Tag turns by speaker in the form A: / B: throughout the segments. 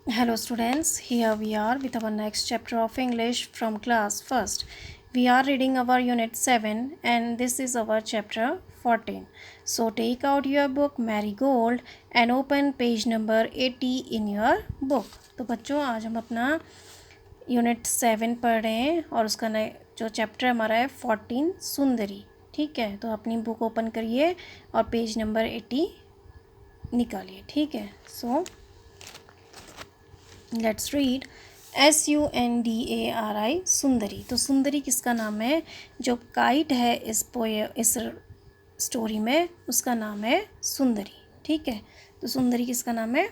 A: Hello students, here we are with our next chapter of English from class first. We are reading our unit 7 and this is our chapter 14. So take out your book Marigold and open page number 80 in your book. तो बच्चों आज हम अपना unit 7 पढ़ रहे हैं और उसका जो चैप्टर हमारा है 14 सुंदरी। ठीक है, तो अपनी बुक ओपन करिए और पेज नंबर 80 निकालिए। ठीक है, सो लेट्स रीड SUNDARI सुंदरी। तो सुंदरी किसका नाम है? जो काइट है इस स्टोरी में उसका नाम है सुंदरी। ठीक है, तो सुंदरी किसका नाम है?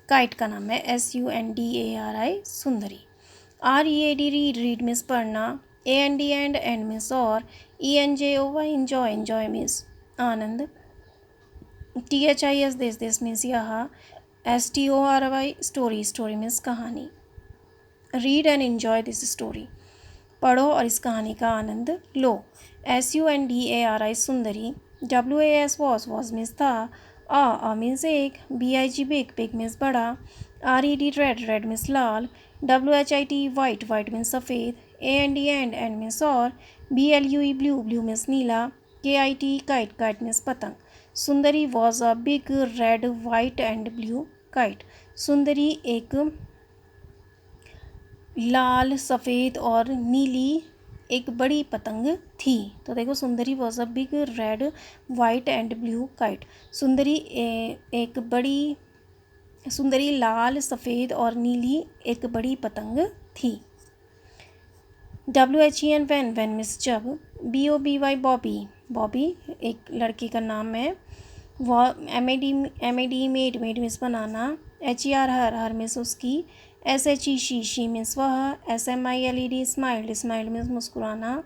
A: काइट का नाम है SUNDARI सुंदरी। READ रीड मिस पढ़ना, AND एंड मिस और ENJOY enjoy enjoy miss Anand, THIS this means यहाँ, STORY स्टोरी स्टोरी मीन्स कहानी। Read and enjoy this story पढ़ो और इस कहानी का आनंद लो। SUNDARI Sundari, WAS was means था, आ मीन्स एक, BIG बिग मीन्स बड़ा, RED रेड मीन्स लाल, WHIT वाइट मीन्स सफ़ेद, एंड मीन्स और, BLUE ब्लू मीन्स नीला, KIT काइट मीन्स पतंग। सुंदरी was a big red white and blue kite. सुंदरी एक लाल सफ़ेद और नीली एक बड़ी पतंग थी। तो देखो, सुंदरी was a big red white and blue kite. सुंदरी लाल सफ़ेद और नीली एक बड़ी पतंग थी। WHEN वैन मिस जब, BOBY बॉबी एक लड़के का नाम है। MAD मेड मिस बनाना, HER हर मिस उसकी, SHE शी मिस वह, SMILED स्माइल्ड मिस मुस्कुराना,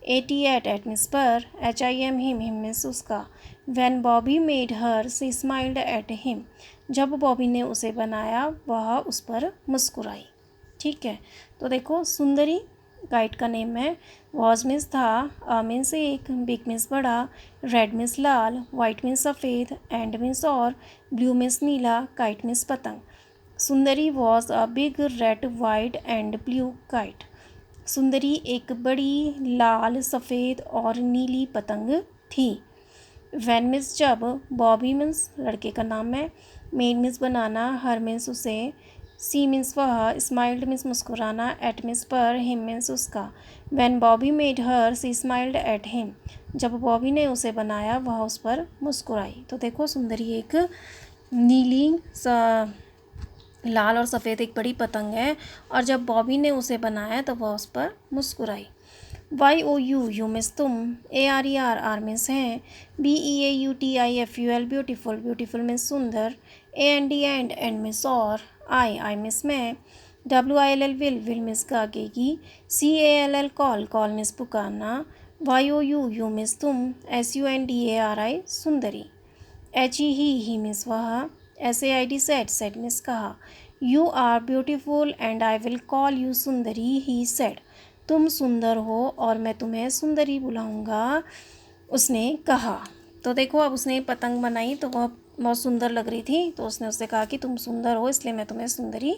A: एट मिस पर, HIM हिम मिस उसका। When Bobby made her she smiled at him, जब बॉबी ने उसे बनाया वह उस पर मुस्कुराई। ठीक है, तो देखो सुंदरी काइट का नेम है। वॉज मीन्स था, मीन्स एक, बिग मीन्स बड़ा, रेड मीन्स लाल, वाइट मीन्स सफ़ेद, एंड मीन्स और, ब्लू मीन्स नीला, काइट मीन्स पतंग। सुंदरी was a big red white and blue kite. सुंदरी एक बड़ी लाल सफ़ेद और नीली पतंग थी। वैन मीन्स जब, बॉबी मीन्स लड़के का नाम है, मेड मीन्स बनाना, हर मीन्स उसे, सी मीन्स वह, स्माइल्ड मीन्स मुस्कुराना, एट मीन्स पर, हिम मीन्स उसका। When Bobby made her she smiled at him, जब बॉबी ने उसे बनाया वह उस पर मुस्कुराई। तो देखो, सुंदरी एक नीली लाल और सफ़ेद एक बड़ी पतंग है और जब बॉबी ने उसे बनाया तो वह उस पर मुस्कुराई। YOU मिस तुम, ARER मिस हैं, BEAUTIFUL ब्यूटीफुल मिस सुंदर, AND एंड मिस और, I मिस मैं, WILL विल मिस गागेगी, CALL कॉल मिस पुकारना, YOU मिस तुम, SUNDARI Sundari, HE he means वह, SAID सेड मिस कहा। You are beautiful and I will call you Sundari he said, तुम सुंदर हो और मैं तुम्हें सुंदरी बुलाऊंगा, उसने कहा। तो देखो, अब उसने पतंग बनाई तो वह बहुत सुंदर लग रही थी, तो उसने उससे कहा कि तुम सुंदर हो इसलिए मैं तुम्हें सुंदरी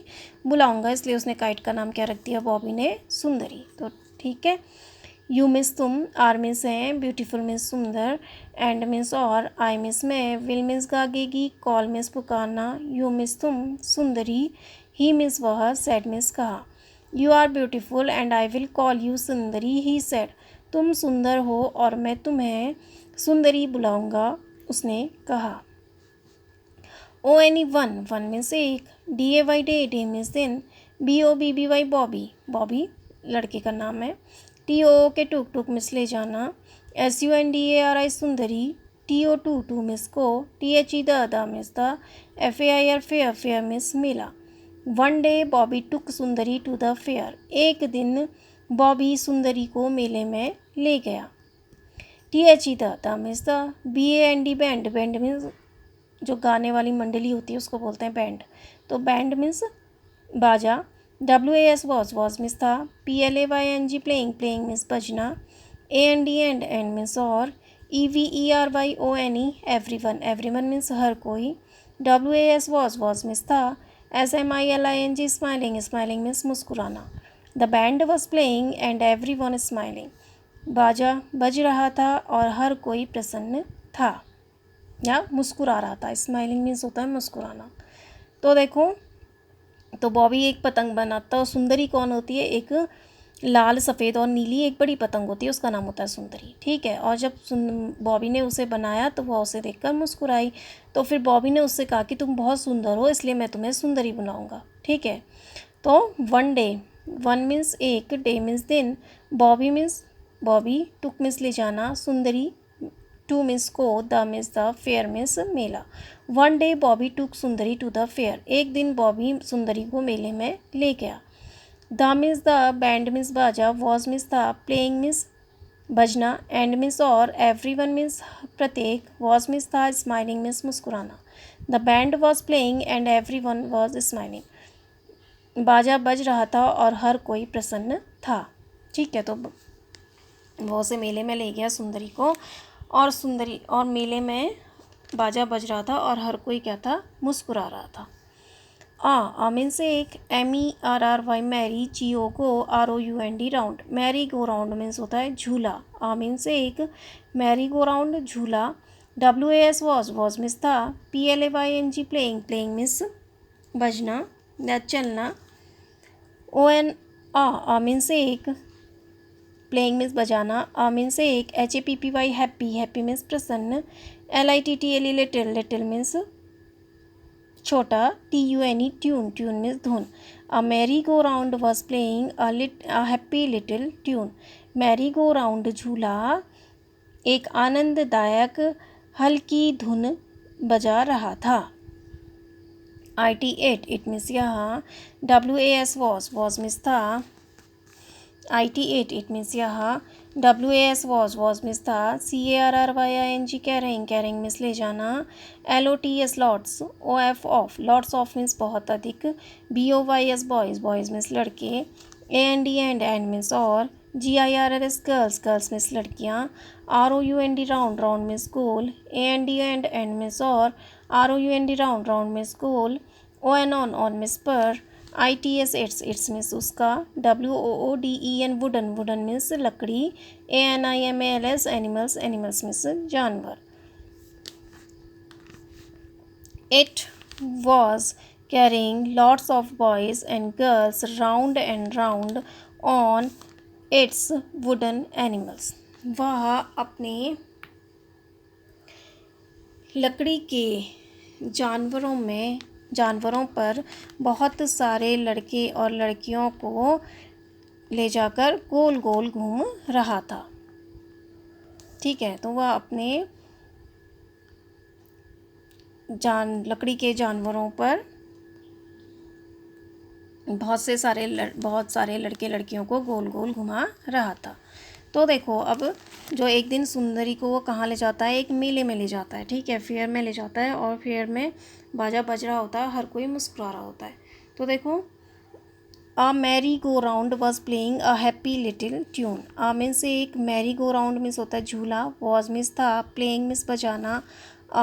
A: बुलाऊंगा, इसलिए उसने काइट का नाम क्या रख दिया? बॉबी ने सुंदरी। तो ठीक है, यू मिस तुम, आर मिस हैं, ब्यूटीफुल मिस सुंदर, एंड मिस और, आई मिस मैं, विल मिस गागेगी, कॉल मिस पुकारना, यू मिस तुम सुंदरी, ही मिस वह, सेड मिस कहा। You are beautiful and I will call you Sundari he said, तुम सुंदर हो और मैं तुम्हें सुंदरी बुलाऊंगा, उसने कहा। ONE वन मीन्स एक, DAY डे मीन्स दिन, BOBBY बॉबी लड़के का नाम है, TOO के टूक मिस ले जाना, SUNDARI Sundari, TO to means को, THE the means the, FAIR fair means मेला। One day Bobby took Sundari to the fair, एक दिन बॉबी सुंदरी को मेले में ले गया। THE the means the, BAND band means जो गाने वाली मंडली होती है उसको बोलते हैं बैंड, तो बैंड मीन्स बाजा। WAS वॉज मिस था, PLAYNG playing miss Bazna, AND and means और, EVERYONE एवरीवन मीन्स हर कोई। WAS वॉज मिस था, SMILING स्माइलिंग, स्माइलिंग मीन्स मुस्कुराना। The band was playing and every one smiling, बाजा बज रहा था और हर कोई प्रसन्न था या मुस्कुरा रहा था। स्माइलिंग मीन्स होता है मुस्कुराना। तो देखो, तो बॉबी एक पतंग बनाता है। सुंदरी कौन होती है? एक लाल सफ़ेद और नीली एक बड़ी पतंग होती है, उसका नाम होता है सुंदरी, ठीक है। और जब बॉबी ने उसे बनाया तो वह उसे देखकर मुस्कुराई। तो फिर बॉबी ने उससे कहा कि तुम बहुत सुंदर हो, इसलिए मैं तुम्हें सुंदरी बनाऊंगा, ठीक है। तो वन डे, वन मीन्स एक, डे मीन्स दिन, Bobby means Bobby, took means ले जाना, सुंदरी टू मीन्स को, the means the, fair means मेला। One day Bobby took Sundari to the fair, एक दिन बॉबी सुंदरी को मेले में ले गया। The means the, band means बाजा, वॉज मीन्स था, playing means Bazna, and means और, एवरी वन मीन्स प्रत्येक, वॉज मीन्स था, स्माइलिंग मीन्स मुस्कुराना। The band was playing and every one was smiling, बाजा बज रहा था और हर कोई प्रसन्न था, ठीक है। तो वो उसे मेले में ले गया सुंदरी को, और सुंदरी और मेले में बाजा बज रहा था और हर कोई क्या था? मुस्कुरा रहा था। मीन से एक, MERRY मैरी, GO गो, ROUND round, Mary go round means होता है झूला। मीन से एक, मैरी गो राउंड झूला। WAS वॉज मीन्स था, PLAYNG प्लेइंग, प्लेइंग मीन्स बजना या चलना। ON मीन से एक, प्लेइंग मीन्स बजाना। मीन से एक, HAPPY हैप्पी, हैप्पी मीन्स प्रसन्न। LITTLE लिटिल, लिटिल मीन्स छोटा। TUNE ट्यून, ट्यून मीन्स धुन। A merry go round was playing a happy little tune, merry go round झूला एक आनंददायक हल्की धुन बजा रहा था। IT8, इट मीन्स यहाँ। WAS वॉज मीन्स था। IT8, इट मीन्स यहाँ। WAS वॉज मीन्स था। CARRYING कैरिंग, कैरिंग मीन्स ले जाना। LOTS lots, OF of, lots of means बहुत अधिक। BOYS बॉयज़, बॉयज़ मीन्स लड़के। AND एंड मीन्स और। GIRLS गर्ल्स, गर्ल्स मीन्स लड़कियाँ। ROUND round, round means goal. AND and means और। ROUND round, round means goal. ON on means पर। ITS it's means उसका। WOODEN wooden, wooden means लकड़ी। ANIMALS animals, animals means जानवर। It was carrying lots of boys and girls round and round on its wooden animals. वह अपने लकड़ी के जानवरों पर बहुत सारे लड़के और लड़कियों को ले जाकर गोल गोल घूम रहा था, ठीक है। तो वह अपने लकड़ी के जानवरों पर बहुत सारे लड़के लड़कियों को गोल गोल घुमा रहा था। तो देखो, अब जो एक दिन सुंदरी को वो कहाँ ले जाता है? एक मेले में ले जाता है, ठीक है, फेयर में ले जाता है। और फेयर में बाजा बज रहा होता है, हर कोई मुस्कुरा रहा होता है। तो देखो, a merry go round was playing a happy little tune. Mean से एक, मैरी गो राउंड मीन्स होता है झूला, वॉज मीन्स था, प्लेइंग मीन्स बजाना।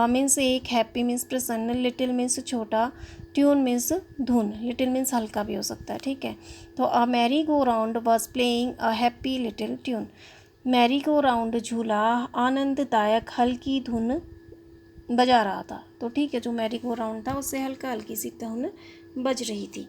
A: मीन से एक, हैप्पी मीन्स प्रसन्न, लिटिल मीन्स छोटा, ट्यून मीन्स धुन, लिटिल मीन्स हल्का भी हो सकता है, ठीक है। तो a merry go round was playing a happy little tune, merry go round झूला आनंददायक हल्की धुन बजा रहा था। तो ठीक है, जो मैरी गो राउंड था उससे हल्की सी धुन बज रही थी।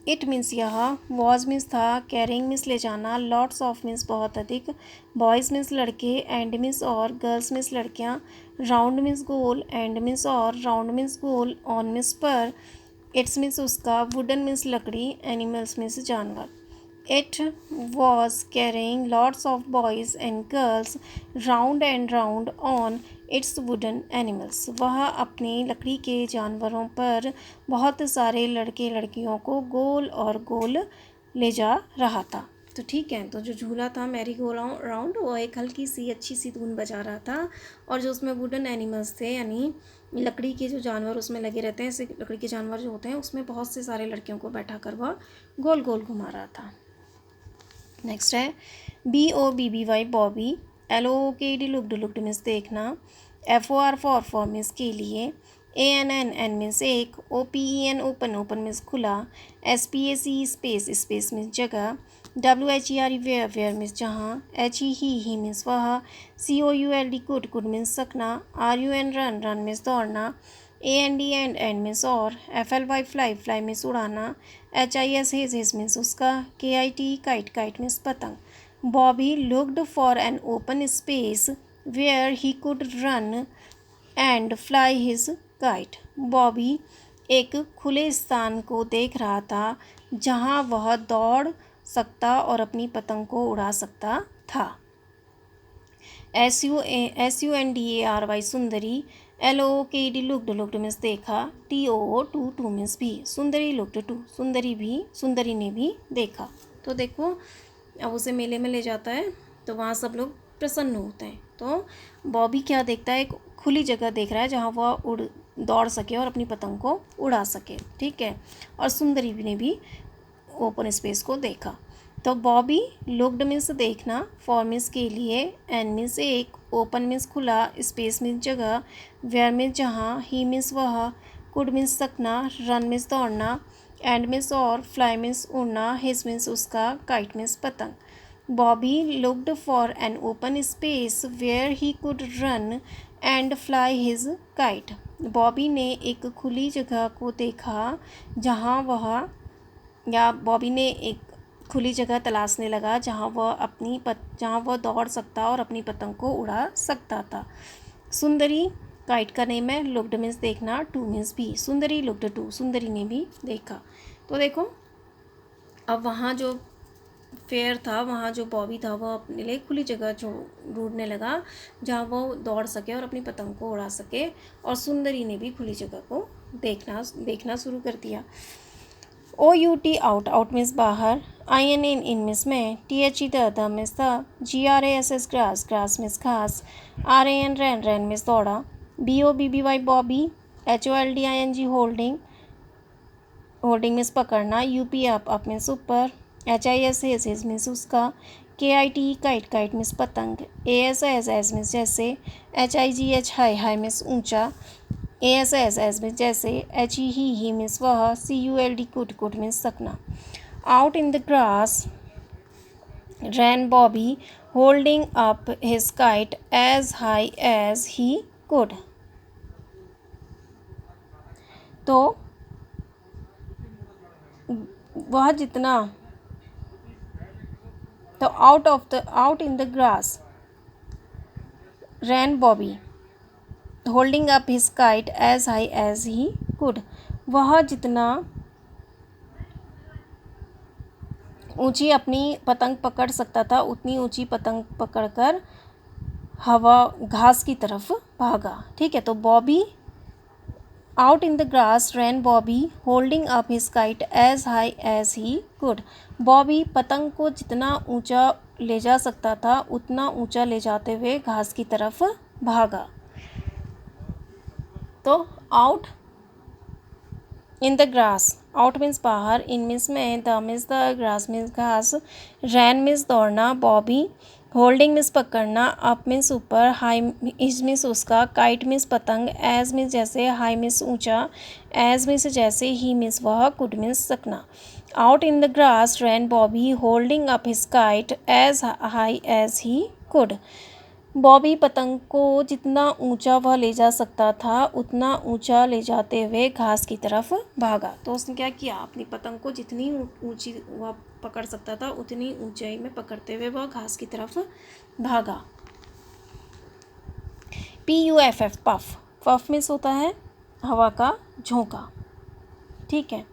A: इट मीन्स यहाँ। वॉज मीन्स था। कैरिंग मीन्स ले जाना। लॉट्स ऑफ मीन्स बहुत अधिक। बॉयज़ मीन्स लड़के। एंड मीन्स और। गर्ल्स मीन्स लड़कियाँ। राउंड मीन्स गोल। एंड मीन्स और। राउंड मीन्स गोल। ऑन मीन्स पर। इट्स मीन्स उसका। वुडन मीन्स लकड़ी। एनिमल्स मीन्स जानवर। It was carrying lots of boys and girls round and round on its wooden animals. वह अपने लकड़ी के जानवरों पर बहुत सारे लड़के लड़कियों को गोल और गोल ले जा रहा था। तो ठीक है, तो जो झूला था मैरी गो राउंड, वो एक हल्की सी अच्छी सी धुन बजा रहा था। और जो उसमें वुडन एनिमल्स थे, यानी लकड़ी के जो जानवर उसमें लगे रहते हैं, ऐसे लकड़ी के जानवर जो होते हैं, उसमें बहुत से सारे लड़कियों को बैठा कर वह गोल गोल घुमा रहा था। नेक्स्ट है BOBBY Bobby. LOOKED looked, looked means देखना। FOR फॉर मीन्स के लिए। ANN मीन्स एक, OPEN ओपन, ओपन मीन्स खुला, SPACE स्पेस, स्पेस मीन्स जगह, WHERE वेयर, वेयर मीन्स जहाँ, HE ही मीन्स वह, COULD कुड, कुड मीन्स सकना, RUN रन, रन मीन्स दौड़ना, AND एंड मीन्स और, FLY फ्लाई, फ्लाई मीन्स उड़ाना, HIS his means उसका, KIT kite, kite means पतंग। Bobby looked for an open space where he could run and fly his kite. Bobby एक खुले स्थान को देख रहा था जहाँ वह दौड़ सकता और अपनी पतंग को उड़ा सकता था। SUNDARY सुंदरी, LOOKD लुक्ड, लुक्ड मीन्स देखा, TOO टू, टू मीन्स भी, सुंदरी लुक्ड टू, सुंदरी भी, सुंदरी ने भी देखा। तो देखो अब उसे मेले में ले जाता है तो वहाँ सब लोग प्रसन्न होते हैं। तो बॉबी क्या देखता है, एक खुली जगह देख रहा है जहाँ वह दौड़ सके और अपनी पतंग को उड़ा सके, ठीक है। और सुंदरी ने भी ओपन स्पेस को देखा। तो बॉबी लुक्ड मीन्स देखना, फॉर मीन्स के लिए, एन मीन्स एक, ओपन मीन्स खुला, स्पेस मीन्स जगह, वेयर मीन्स जहाँ, ही मीन्स वह, कुड मीन्स सकना, रन मीन्स दौड़ना, एंड मीन्स और, फ्लाई मीन्स उड़ना, हिज मीन्स उसका, काइट मीन्स पतंग। Bobby looked for an open space where he could run and fly his kite. Bobby ने एक खुली जगह को देखा जहाँ वह, या बॉबी ने एक खुली जगह तलाशने लगा जहाँ वह दौड़ सकता और अपनी पतंग को उड़ा सकता था। सुंदरी काइट का नेम है, लुक्ड मीन्स देखना, टू मीन्स भी, सुंदरी लुक्ड टू, सुंदरी ने भी देखा। तो देखो अब वहाँ जो फेयर था, वहाँ जो बॉबी था वह अपने लिए खुली जगह जो ढूंढने लगा जहाँ वो दौड़ सके और अपनी पतंग को उड़ा सके, और सुंदरी ने भी खुली जगह को देखना शुरू कर दिया। OUT आउट, आउट मीन्स बाहर, IN इन मीन्स में, THE the means the, GRASS grass, grass means घास, RAN रैन, रैन मीन्स दौड़ा, BOBBY Bobby, HOLDING holding, holding means पकड़ना, UP अप मीन्स ऊपर, HIS हिज मीन्स उसका, KIT काइट, काइट मीन्स पतंग, AS as means जैसे, HIGH high, high means ऊंचा, AS as means जैसे, HE he means वह, CULD कुड, कुड मीन्स सकना। Out in the grass ran Bobby, holding up his kite as high as he could. तो वह जितना, तो out in the grass ran Bobby, holding up his kite as high as he could. वह जितना ऊंची अपनी पतंग पकड़ सकता था उतनी ऊंची पतंग पकड़कर हवा घास की तरफ भागा, ठीक है। तो Bobby, out in the grass ran Bobby holding up his kite as high as he could. Bobby पतंग को जितना ऊंचा ले जा सकता था उतना ऊंचा ले जाते हुए घास की तरफ भागा। तो out in the grass, out means बाहर, इन मीन्स में, the means the, grass means घास, रैन मीन्स दौड़ना, बॉबी होल्डिंग मीन्स पकड़ना, अप मीन्स ऊपर, हाई इज मीन्स उसका, काइट मीन्स पतंग, एज मीन्स जैसे, हाई मीन्स ऊंचा, एज मीन्स जैसे, ही मीन्स वह, कुड मीन्स सकना। Out in the grass ran Bobby holding up his kite as high as he could. Bobby पतंग को जितना ऊंचा वह ले जा सकता था उतना ऊंचा ले जाते हुए घास की तरफ भागा। तो उसने क्या किया, अपनी पतंग को जितनी ऊंची वह पकड़ सकता था उतनी ऊंचाई में पकड़ते हुए वह घास की तरफ भागा। PUFF पफ, पफ मीन्स होता है हवा का झोंका, ठीक है।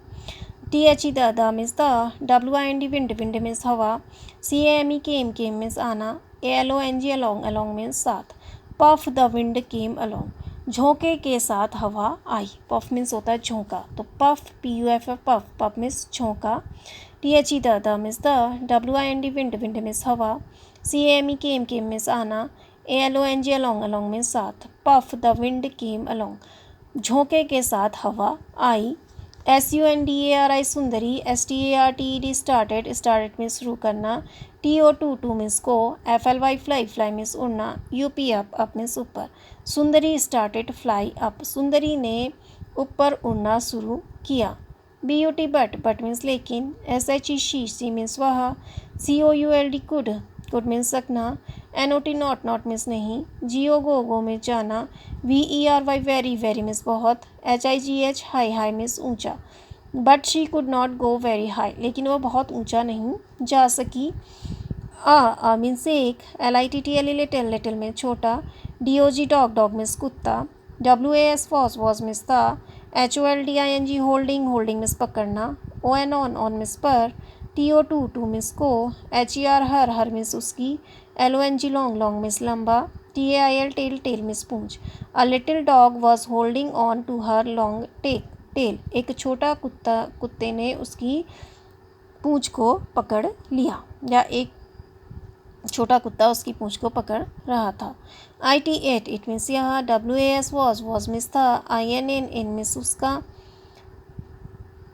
A: THE the means the, WIND wind, wind means हवा, CAME केम, केम मीन्स आना, ALONG अलोंग, अलोंग मीन्स साथ। Puff the wind came along, झोंके के साथ हवा आई। पफ मीन्स होता है झोंका, तो puff, PUFF puff, puff means झोंका। THE the means the, WIND wind, wind means हवा, CAME केम, केम मीन्स आना, ALONG अलोंग, अलोंग मीन्स साथ। Puff the wind came along, झोंके के साथ हवा आई। SUNDARI सुंदरी, STARTED स्टार्टेड में शुरू करना, TO टू मीन्स को, FLY फ्लाई फ्लाई मीन्स उड़ना, UP अप मीन्स ऊपर। सुंदरी स्टार्टेड फ्लाई अप, सुंदरी ने ऊपर उड़ना शुरू किया। BUT बट मीन्स लेकिन, SHE शी मीन्स वह, COULD कुड मीन्स सकना, NOT नॉट मीन्स नहीं, GO गो मीन्स जाना, VERY वेरी मीन्स बहुत, HIGH हाई मीन्स ऊंचा। But she could not go very high, लेकिन वह बहुत ऊंचा नहीं जा सकी। मीन्स एक, LITTLE लिटिल में छोटा, DOG डॉग मीन्स कुत्ता, WAS वॉज मीन्स था, HOLDING होल्डिंग मीन्स पकड़ना, ON ऑन मीन्स पर, TO टू मीन्स को, HER हर मीन्स उसकी, LONG लॉन्ग मीन्स लंबा, TAIL टेल मीन्स पूंछ। A little dog was holding on to her long tail, एक छोटा कुत्ते ने उसकी पूंछ को पकड़ लिया, या एक छोटा कुत्ता उसकी पूंछ को पकड़ रहा था। IT इट मीन्स यहाँ, WAS वॉज मीन्स था, IN मीन्स उसका,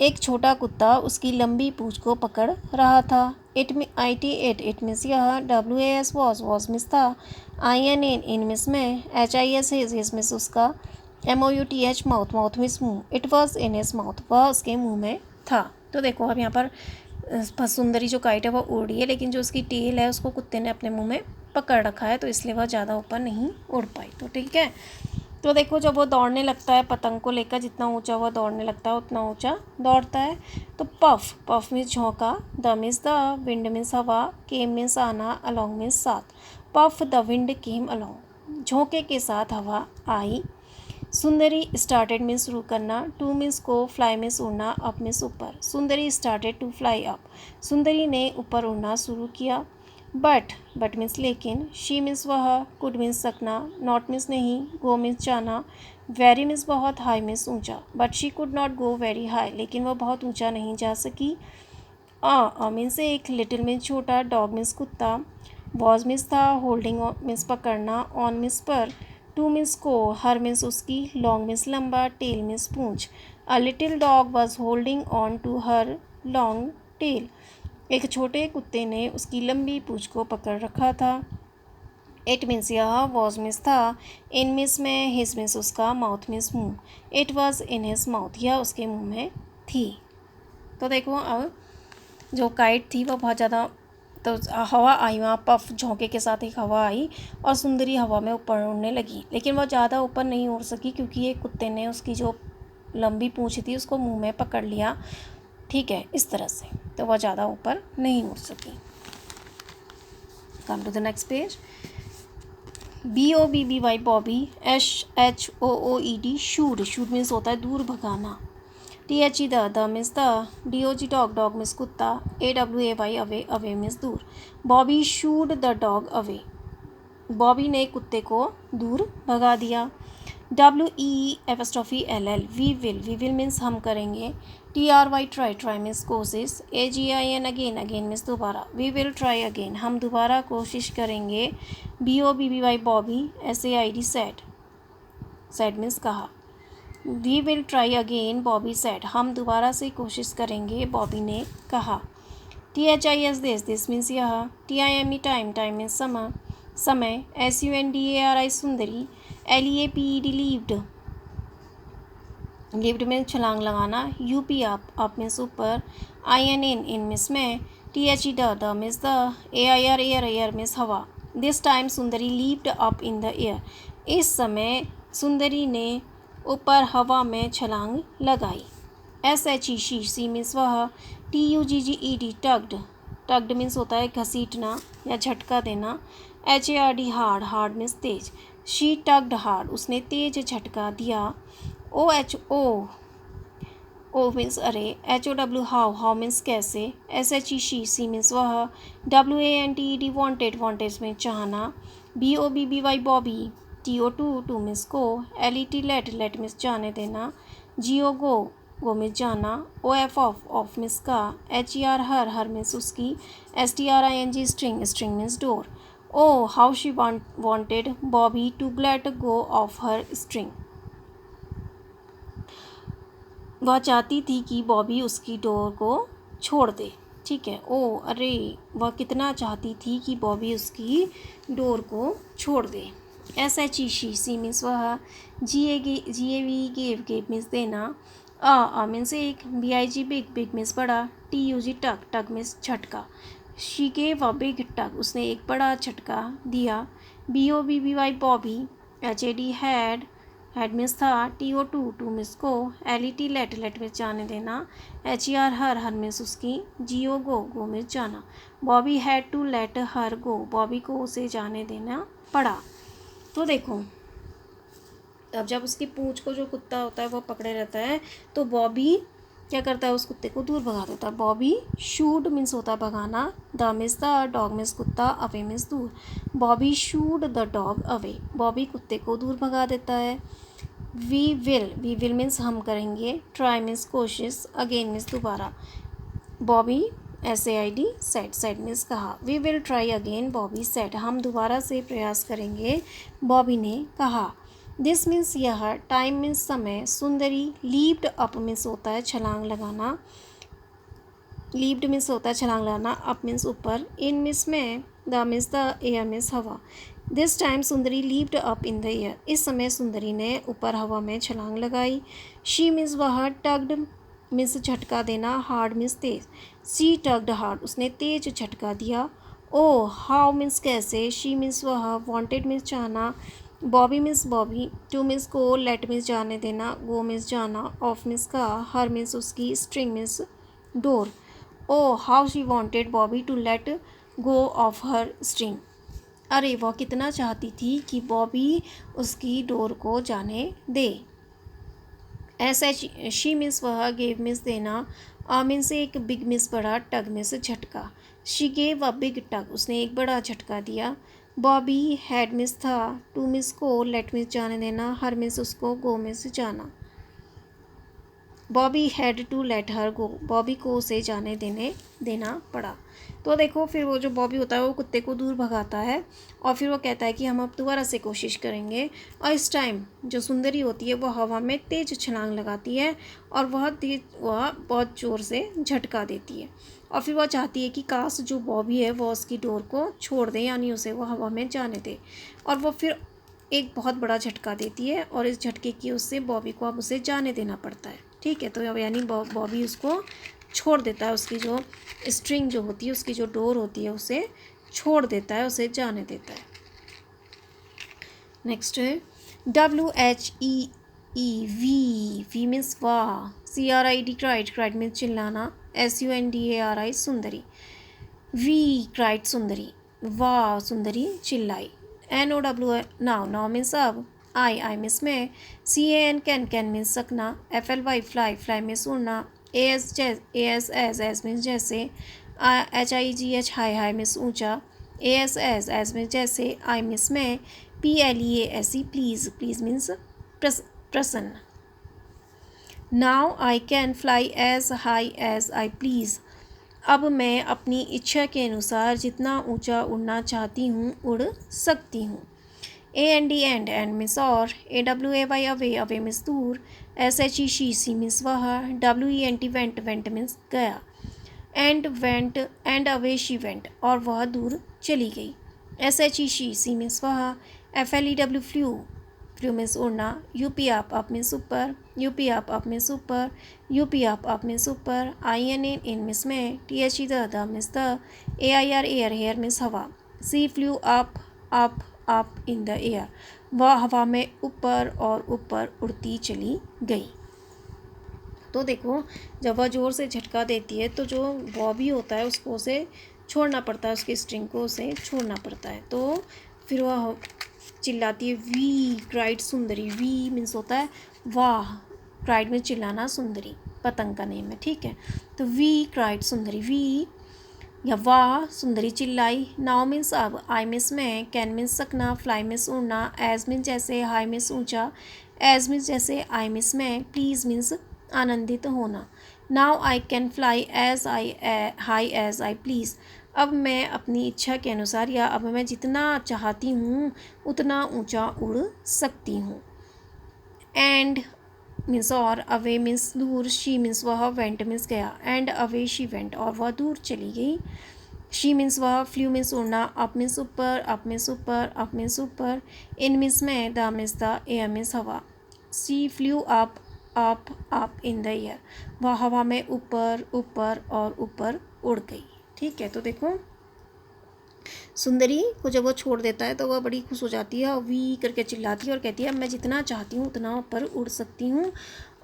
A: एक छोटा कुत्ता उसकी लंबी पूंछ को पकड़ रहा था। IT इट मीन्स यह, WAS वॉज मीन्स था, IN मीन्स में, HIS हिज मीन्स उसका, MOUTH माउथ मीन्स मुँह, it was in his mouth वह उसके मुँह में था। तो देखो अब यहाँ पर सुंदरी जो काइट है वो उड़ रही है, लेकिन जो उसकी टेल है उसको कुत्ते ने अपने मुँह में पकड़ रखा है, तो इसलिए वह ज़्यादा ऊपर नहीं उड़ पाई। तो ठीक है, तो देखो जब वो दौड़ने लगता है पतंग को लेकर, जितना ऊंचा वो दौड़ने लगता है उतना ऊंचा दौड़ता है। तो पफ मीन्स झोंका, the means the, wind means हवा, केम मीन्स आना, अलॉन्ग मीन्स साथ। Puff the wind came along, झोंके के साथ हवा आई। सुंदरी स्टार्टेड मीन्स शुरू करना, टू मीन्स को, फ्लाई मीन्स उड़ना, अप मीन्स ऊपर। सुंदरी स्टार्टेड टू फ्लाई अप, सुंदरी ने ऊपर उड़ना शुरू किया। बट मीन्स लेकिन, शी मीन्स वह, कुड मीन्स सकना, नॉट मीन्स नहीं, गो मीन्स जाना, वेरी मीन्स बहुत, हाई मीन्स ऊंचा। But she could not go very high, लेकिन वह बहुत ऊंचा नहीं जा सकी। मीन्स एक, लिटिल मीन्स छोटा, डॉग मीन्स कुत्ता, वॉज मीन्स था, होल्डिंग मीन्स पकड़ना, ऑन मीन्स पर, टू मीन्स को, हर मीन्स उसकी, लॉन्ग मीन्स लंबा, टेल मीन्स पूंछ। A little dog was holding on to her long tail, एक छोटे कुत्ते ने उसकी लंबी पूंछ को पकड़ रखा था। इट मीन्स यह, वॉज मीन्स था, इन मीन्स में, हिज मीन्स उसका, माउथ मीन्स मुँह, it was in his mouth यह उसके मुँह में थी। तो देखो अब जो काइट थी वो बहुत ज़्यादा, तो हवा आई वहाँ, पफ झोंके के साथ एक हवा आई और सुंदरी हवा में ऊपर उड़ने लगी, लेकिन वह ज़्यादा ऊपर नहीं उड़ सकी क्योंकि एक कुत्ते ने उसकी जो लंबी पूंछ थी उसको मुँह में पकड़ लिया। ठीक है, इस तरह से तो वह ज़्यादा ऊपर नहीं उड़ सकी। Come to the next page. BOBBY Bobby, SHOOED shooed means होता है दूर भगाना, THE the means the, DOG dog means कुत्ता, AWAY अवे मीन्स दूर। Bobby shooed the dog away, बॉबी ने कुत्ते को दूर भगा दिया। WEEL वी विल मीन्स हम करेंगे। TRY ट्राई मीन्स कोशिश। AGIN अगेन मीन्स दोबारा, वी विल ट्राई अगेन हम दोबारा कोशिश करेंगे। BOBBY Bobby, SAID sad means कहा। We will try again Bobby sad हम दोबारा से कोशिश करेंगे, बॉबी ने कहा। THIS दिस मीन्स यह। TIME टाइम मीन्स समय। SUNDARI सुंदरी। LEAPED लिव्ड में छलांग लगाना। UP अप मीन्स ऊपर। IN इन मीन्स में। THE the means the. AIR air means हवा। This time Sundari levied up in the air, इस समय सुंदरी ने ऊपर हवा में छलांग लगाई। SHE शी मीन्स वह। TUGGED टग्ड मीन्स होता है घसीटना या झटका देना। HARD hard means Tej. She tugged hard उसने तेज झटका दिया। ओ मीन्स अरे। HOW हाउ मीन्स कैसे। SHE शी मीन्स वह। WANTED वांटेड मीन्स चाहना। BOBBY Bobby. TO to means को। LET लेट मीन्स जाने देना। GO गो मीन्स जाना। OF ऑफ मीन्स का। HER हर मीन्स उसकी। STRING string means door. Oh, how she wanted Bobby to let go of her string. वह चाहती थी कि बॉबी उसकी डोर को छोड़ दे। ठीक है, ओ अरे वह कितना चाहती थी कि बॉबी उसकी डोर को छोड़ दे। S H E she means वह, G A V gave means देना, मीन्स एक, B I G big means बड़ा, T U G tug means झटका। शी गेव अ बिग टक उसने एक बड़ा झटका दिया। B O B B Y Bobby, H A D had means था, टी ओ टू मीन्स को, L E T let means जाने देना, H E R her means उसकी, जी ओ गो मीन्स जाना। Bobby had to let her go Bobby को उसे जाने देना पड़ा। तो देखो अब जब उसकी पूंछ को जो कुत्ता होता है वो पकड़े रहता है तो बॉबी क्या करता है, उस कुत्ते को दूर भगा देता है। बॉबी शूड मीन्स होता है भगाना, the means the, dog means कुत्ता, अवे मीन्स दूर। Bobby shooed the dog away Bobby कुत्ते को दूर भगा देता है। वी विल मीन्स हम करेंगे, ट्राई मीन्स कोशिश, अगेन मीन्स दोबारा। बॉबी SAID सेट मीन्स कहा। We will try again Bobby said हम दोबारा से प्रयास करेंगे, बॉबी ने कहा। दिस मीन्स यह, टाइम मीन्स समय, सुंदरी लीप्ड अप मीन्स होता है छलांग लगाना, लीप्ड मीन्स होता है छलांग लगाना, अप मीन्स ऊपर, इन मीन्स में, the means the, air means हवा। This time Sundari leaped up in the air इस समय सुंदरी ने ऊपर हवा में छलांग लगाई। शी मीन्स वह, टग्ड मीन्स झटका देना, हार्ड मीन्स तेज। सी टग्ड हार्ड उसने तेज झटका दिया। ओ हाउ मीन्स कैसे, शी मीन्स वह, वांटेड मीन्स चाहना, Bobby means Bobby, to means को, लेट मीन्स जाने देना, गो मीन्स जाना, ऑफ मीन्स का, हर मीन्स उसकी, स्ट्रिंग मीन्स डोर। Oh how she wanted Bobby to let go of her string अरे वह कितना चाहती थी कि बॉबी उसकी डोर को जाने दे। एस एच शी मीन्स वह, गेव मीन्स देना, मीन्स एक, बिग मीन्स बड़ा, टग मीन्स झटका। She gave a big tug उसने एक बड़ा झटका दिया। बॉबी हैड मीन्स था, टू मीन्स को, लेट मीन्स जाने देना, हर मीन्स उसको, गो मीन्स जाना। Bobby had to let her go Bobby को उसे जाने देना पड़ा। तो देखो फिर वो जो बॉबी होता है वो कुत्ते को दूर भगाता है और फिर वो कहता है कि हम अब दोबारा से कोशिश करेंगे। और इस टाइम जो सुंदरी होती है वो हवा में तेज छलांग लगाती है और वह बहुत ज़ोर से झटका देती है और फिर वह चाहती है कि काश जो बॉबी है वो उसकी डोर को छोड़ दे, यानी उसे वो हवा में जाने दे। और वो फिर एक बहुत बड़ा झटका देती है और इस झटके की उससे बॉबी को अब उसे जाने देना पड़ता है। ठीक है, तो अब यानी बॉबी उसको छोड़ देता है, उसकी जो स्ट्रिंग जो होती है, उसकी जो डोर होती है उसे छोड़ देता है, उसे जाने देता है। नेक्स्ट है WHEE मीन्स वाह, CRID क्राइड मीन्स चिल्लाना, SUNDARI Sundari. Whee cried Sundari, वाह सुंदरी चिल्लाई। NOW नाउ मीन्स अब, आई मीन्स में, CAN कैन मीन्स सकना, FLY फ्लाई मीन्स उड़ना, AS एज मीन्स जैसे, HIGH हाई मीन्स ऊंचा, AS एज मीन्स जैसे, आई मीन्स में, PLEASE प्लीज मीन्स प्रसन्न। Now I can fly as high as I please अब मैं अपनी इच्छा के अनुसार जितना ऊंचा उड़ना चाहती हूँ उड़ सकती हूँ। AND एंड मीन्स और, AWAY अवे मीन्स दूर, SHE शी मीन्स वह, WENT वेंट मीन्स गया, एंड अवे शी वेंट और वह दूर चली गई। SHE शी मीन्स वह, FLEW फ्लू मीन्स उड़ना, UP अप मीन्स ऊपर, UP अप मीन्स ऊपर, UP अप मीन्स ऊपर, IN इन मीन्स में, THE the means the, AIR air hair means हवा। She flew up in the air वह हवा में ऊपर और ऊपर उड़ती चली गई। तो देखो जब वह ज़ोर से झटका देती है तो जो बॉबी होता है उसको उसे छोड़ना पड़ता है, उसकी स्ट्रिंग को उसे छोड़ना पड़ता है। तो फिर वह चिल्लाती है, we cried Sundari. We means होता है वाह, क्राइड में चिल्लाना, सुंदरी पतंग का नेम है। ठीक है, तो वी क्राइड सुंदरी, वी या वाह सुंदरी चिल्लाई। नाउ मीन्स अब, आई मीन्स में, कैन मीन्स सकना, फ्लाई मीन्स उड़ना, एज मीन्स जैसे, हाई मीन्स ऊंचा, एज मीन्स जैसे, आई मीन्स में, प्लीज़ मीन्स आनंदित होना। Now I can fly as high as I please अब मैं अपनी इच्छा के अनुसार या अब मैं जितना चाहती हूँ उतना ऊंचा उड़ सकती हूँ। एंड मीन्स और, अवे मीन्स दूर, शी मीन्स वह, वेंट मीन्स गया, एंड अवे शी वेंट और वह दूर चली गई। शी मीन्स वह, फ्लू मीन्स उड़ना, अप मीन्स ऊपर, अप मीन्स ऊपर, अप मीन्स ऊपर, इन मीन्स में, the means the, air means हवा। She flew up up in the air, वह हवा में ऊपर ऊपर और ऊपर उड़ गई। ठीक है, तो देखो सुंदरी को जब वो छोड़ देता है तो वह बड़ी खुश हो जाती है और वी करके चिल्लाती है और कहती है अब मैं जितना चाहती हूँ उतना ऊपर उड़ सकती हूँ,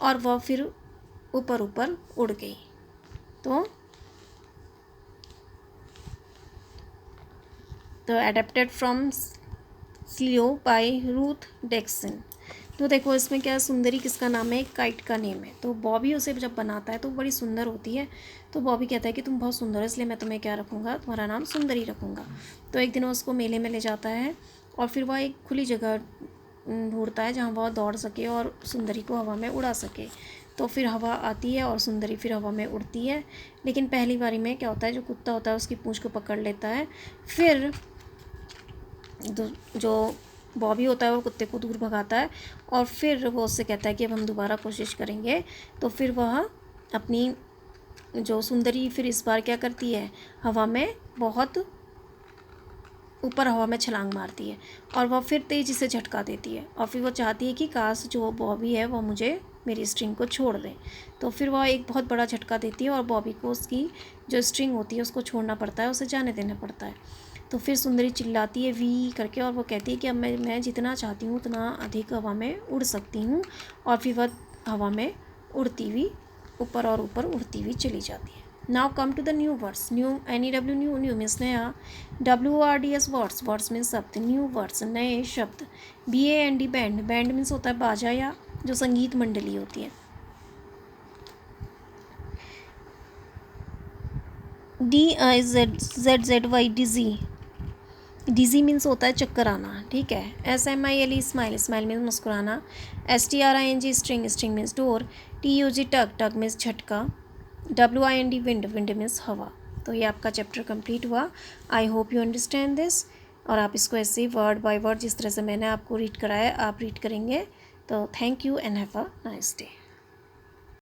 A: और वह फिर ऊपर ऊपर उड़ गई। तो एडेप्टेड फ्रॉम स्लियो बाय रूथ डेक्सन। तो देखो इसमें क्या, सुंदरी किसका नाम है, काइट का नेम है। तो बॉबी उसे जब बनाता है तो बड़ी सुंदर होती है, तो बॉबी कहता है कि तुम बहुत सुंदर हो इसलिए मैं तुम्हें क्या रखूँगा, तुम्हारा नाम सुंदरी रखूँगा। तो एक दिन वो उसको मेले में ले जाता है और फिर वह एक खुली जगह ढूंढता है जहाँ वह दौड़ सके और सुंदरी को हवा में उड़ा सके। तो फिर हवा आती है और सुंदरी फिर हवा में उड़ती है, लेकिन पहली बारी में क्या होता है, जो कुत्ता होता है उसकी पूँछ को पकड़ लेता है। फिर जो बॉबी होता है वो कुत्ते को दूर भगाता है और फिर वो उससे कहता है कि अब हम दोबारा कोशिश करेंगे। तो फिर वह अपनी जो सुंदरी फिर इस बार क्या करती है, हवा में बहुत ऊपर हवा में छलांग मारती है और वह फिर तेज़ी से झटका देती है और फिर वो चाहती है कि काश जो बॉबी है वो मुझे मेरी स्ट्रिंग को छोड़ दे। तो फिर वह एक बहुत बड़ा झटका देती है और बॉबी को उसकी जो स्ट्रिंग होती है उसको छोड़ना पड़ता है, उसे जाने देना पड़ता है। तो फिर सुंदरी चिल्लाती है वी करके और वो कहती है कि अब मैं जितना चाहती हूँ उतना अधिक हवा में उड़ सकती हूँ, और फिर वह हवा में उड़ती हुई ऊपर और ऊपर उड़ती हुई चली जाती है। Now come to the new words. New, NEW, new, new means नया, WORDS वर्ड्स, वर्ड्स मीन्स शब्द, न्यू वर्ड्स नए शब्द, BAND बैंड, बैंड मीन्स होता है बाजा या जो संगीत मंडली होती है। DIZZY डिजी, डिजी मीन्स होता है चक्कर आना। ठीक है। SMILE स्माइल, स्माइल मीन्स मुस्कुराना। STRING string, string means door. TUG टग, टग मीन्स झटका। WIND विंड, विंड मीन्स हवा। तो ये आपका चैप्टर कंप्लीट हुआ। I hope you understand this. और आप इसको ऐसे वर्ड बाय वर्ड जिस तरह से मैंने आपको रीड कराया आप रीड करेंगे। तो thank you and have a nice day.